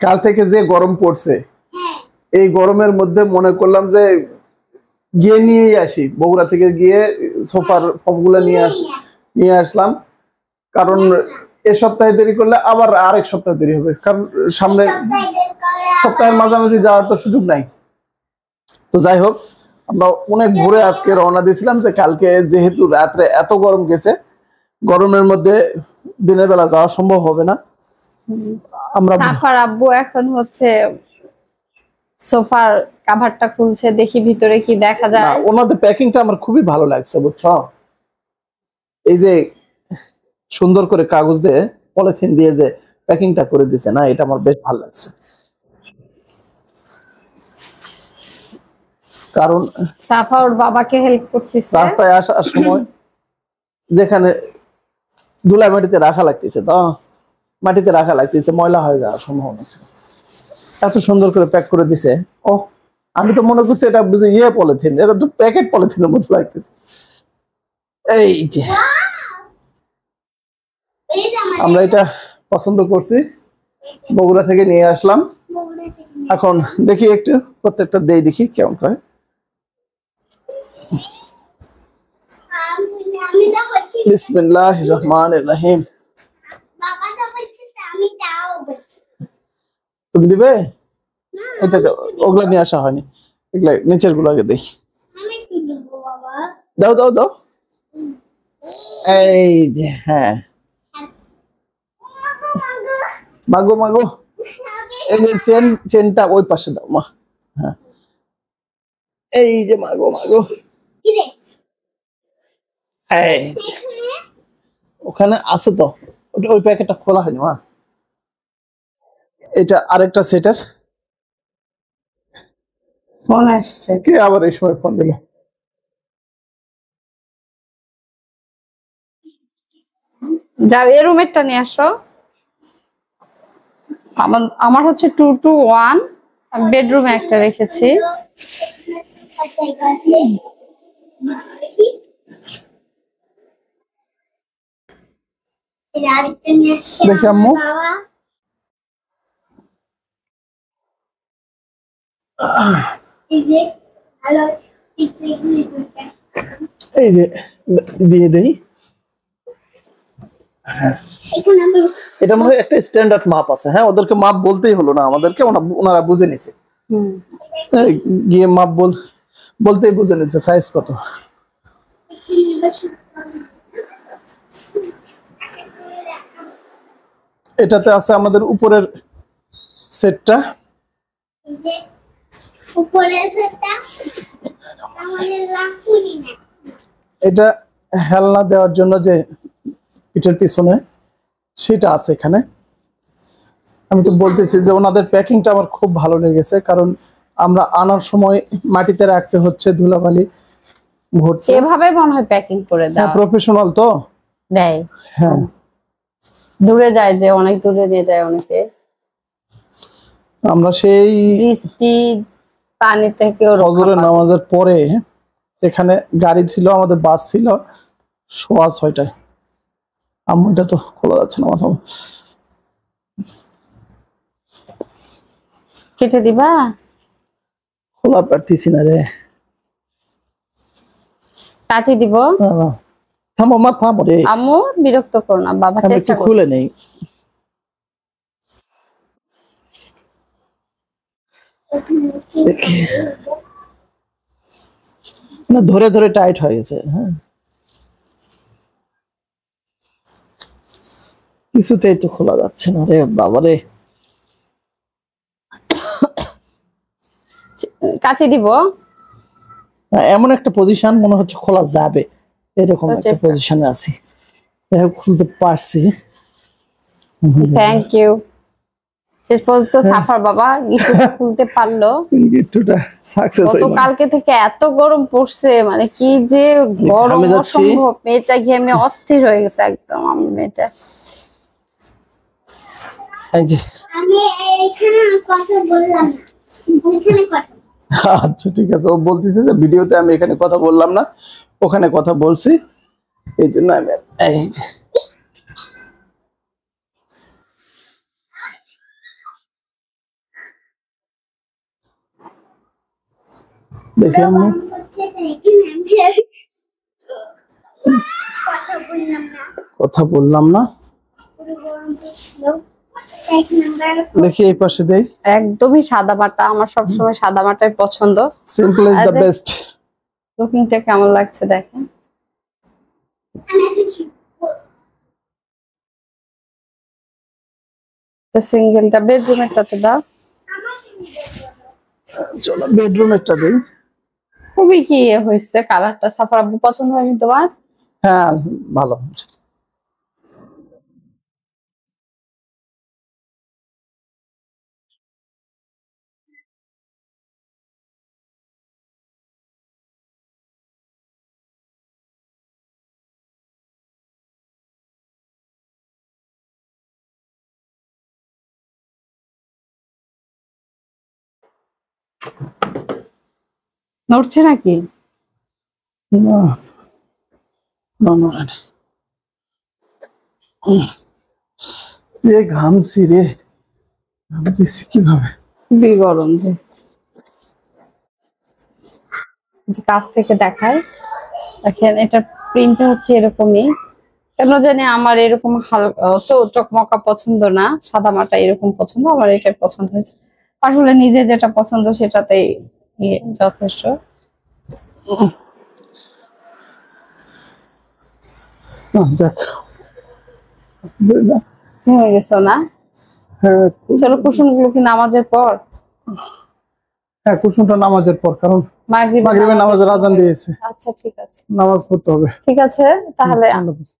কাল থেকে যে গরম পড়ছে, এই গরমের মধ্যে মনে করলাম যে গিয়ে নিয়েই আসি, বগুড়া থেকে গিয়ে সোফার ফর্মগুলো নিয়ে আসলাম। কারণ এ সপ্তাহে দেরি করলে আবার আরেক সপ্তাহ দেরি হবে, কারণ সামনে সপ্তাহের মাঝামাঝি যাওয়ার তো সুযোগ নাই। তো যাই হোক, আমরা অনেক ভোরে আজকে রওনা দিয়েছিলাম, যে কালকে যেহেতু রাত্রে এত গরম গেছে, গরমের মধ্যে দিনের বেলা যাওয়া সম্ভব হবে না। আমরা সাফার আব্বু এখন হচ্ছে সোফার কভারটা খুলছে, দেখি ভিতরে কি দেখা যায়। ওনাদের প্যাকিংটা আমার খুবই ভালো লাগছে, বুঝছো? এই যে সুন্দর করে কাগজ দিয়ে পলিথিন দিয়ে যে প্যাকিংটা করে দিছে না, এটা আমার বেশ ভালো লাগছে। কারণ সাফা ওর বাবাকে হেল্প করতেছে রাস্তায় আসার সময়, যেখানে ধুলা মাটিতে রাখা লাগতেছে, তো মাটিতে রাখা লাগতেছে, ময়লা হয়ে যাওয়ার সম্ভাবনা আছে। এত সুন্দর করে প্যাক করে দিছে। ও, আমি তো মনে করছি এটা বুঝি পলিথিন, এটা তো প্যাকেট পলিথিনের মতো লাগতেছে। এই যে আমরা এটা পছন্দ করছি, বগুড়া থেকে নিয়ে আসলাম। এখন দেখি একটু প্রত্যেকটা দেই, দেখি কেমন হয়। বিসমিল্লাহির রহমানির রহিম। তুমি দিবে? এটা ওগুলা নিয়ে আসা হয়নি, এগুলা নিচের গুলো আগে দেখি। দাও দাও দাও। এই যে, হ্যাঁ, মাগো মাগো, এই যে চেনটা ওই পাশে দাও মা। হ্যাঁ, এই যে মাগো মাগো, এই যে ওখানে আছে তো, ওই প্যাকেটটা খোলা হয়নি মা। এটা আরেকটা সেটার। ফোন আসছে, কে আবার এই সময় ফোন দিল? যাও এই রুমেরটা নিয়ে আসো। আমার হচ্ছে 221, আমি বেডরুমে একটা রেখেছি। দেখি আম্মু, এই যে দিয়ে দেই। এটা মনে হয় একটা স্ট্যান্ডার্ড মাপ আছে। হ্যাঁ, ওদেরকে মাপ বলতেই হলো না আমাদেরকে, ওনারা বুঝে নিছে। গিয়ে মাপ বলতেই বুঝে নিছে সাইজ কত। এটাতে আছে আমাদের উপরের সেটটা। এটা হেলনা দেওয়ার জন্য যে পিঠের পিছনে সেটা আছে এখানে। আমি তো বলতেছি যে ওনাদের প্যাকিংটা আমার খুব ভালো লেগেছে, কারণ আমরা আনার সময় মাটিতে রাখতে হচ্ছে, ধুলাবালি ভর্তি। এভাবে মনে হয় প্যাকিং করে দাও, প্রফেশনাল তো দেয়। হ্যাঁ, দূরে যায়, যে অনেক দূরে নিয়ে যায় অনেকে। আমরা সেই বৃষ্টি পানি থেকে ফজরের নামাজের পরে এখানে গাড়ি ছিল, আমাদের বাস ছিল 6:30। আম্মুটা তো খোলা যাচ্ছে না, মাথা কেটে দিবা, খোলা পারতেছি না রে। কাছে দিব। থামো মা, থামো রে। আম্মু বিরক্ত করো না, বাবা চেষ্টা করো। খুলে নেই। না, ধরে ধরে টাইট হয়ে গেছে। হ্যাঁ, কিছুতেই তো খোলা যাচ্ছে না রে বাবা রে। কাছে দিব। এমন একটা পজিশন মনে হচ্ছে খোলা যাবে, এরকম একটা পজিশনে আছি। খুলতে পারছি। Thank you. শেষ পর্যন্ত সাফার বাবা গিফটটা খুলতে পারলো। গিফটটা সাকসেস হইলো। কালকে থেকে এত গরম পড়ছে, মানে কি যে গরম, অসম্ভব। মেয়েটা ঘেমে অস্থির হয়ে গেছে একদম। আমি মেয়েটা, এই যে আমি এইখানে কথা বললাম না, ওইখানে কথা। আচ্ছা ঠিক আছে, ও বলতেছে যে ভিডিওতে আমি এখানে কথা বললাম না, ওখানে কথা বলছি, এই জন্য আমি এই যে দেখি আম্মু গরম করছে দেখেন আমি আর কথা বললাম না কথা বললাম না। পুরো গরম করছিল দেখেন আমরা দেখি এই পাশে দেই। একদমই সাদা মাটা, আমার সবসময় সাদা মাটাই পছন্দ। Simple is the best. লুকিংটা কেমন লাগছে দেখেন। সিঙ্গেলটা বেডরুমেরটাতে দাও। চলো বেডরুমেরটা দেই। খুবই কি হয়েছে কালারটা, সাফার আব্বু পছন্দ হয়নি তোমার? হ্যাঁ ভালো। নড়ছে নাকি? না না না না। যে ঘামছি রে, ঘামতেছি কিভাবে। খুবই গরম যে কাছ থেকে দেখায়। দেখেন এটা প্রিন্টটা হচ্ছে এরকমই। কেন জানি আমার এরকম হালকা তো চকমকা পছন্দ না, সাদা মাটা এরকম পছন্দ। আমার এটাই পছন্দ হয়েছে। আসলে নিজে যেটা পছন্দ সেটাতেই যথেষ্ট। যাক হয়ে গেছো না? হ্যাঁ চলো কুসুমগুলো কি নামাজের পর? হ্যাঁ কুসুমটা নামাজের পর, কারণ মাগরিবের মাগরিবের নামাজের আজান দিয়েছে, আচ্ছা ঠিক আছে, নামাজ পড়তে হবে। ঠিক আছে তাহলে। আল্লাহ হাফেজ।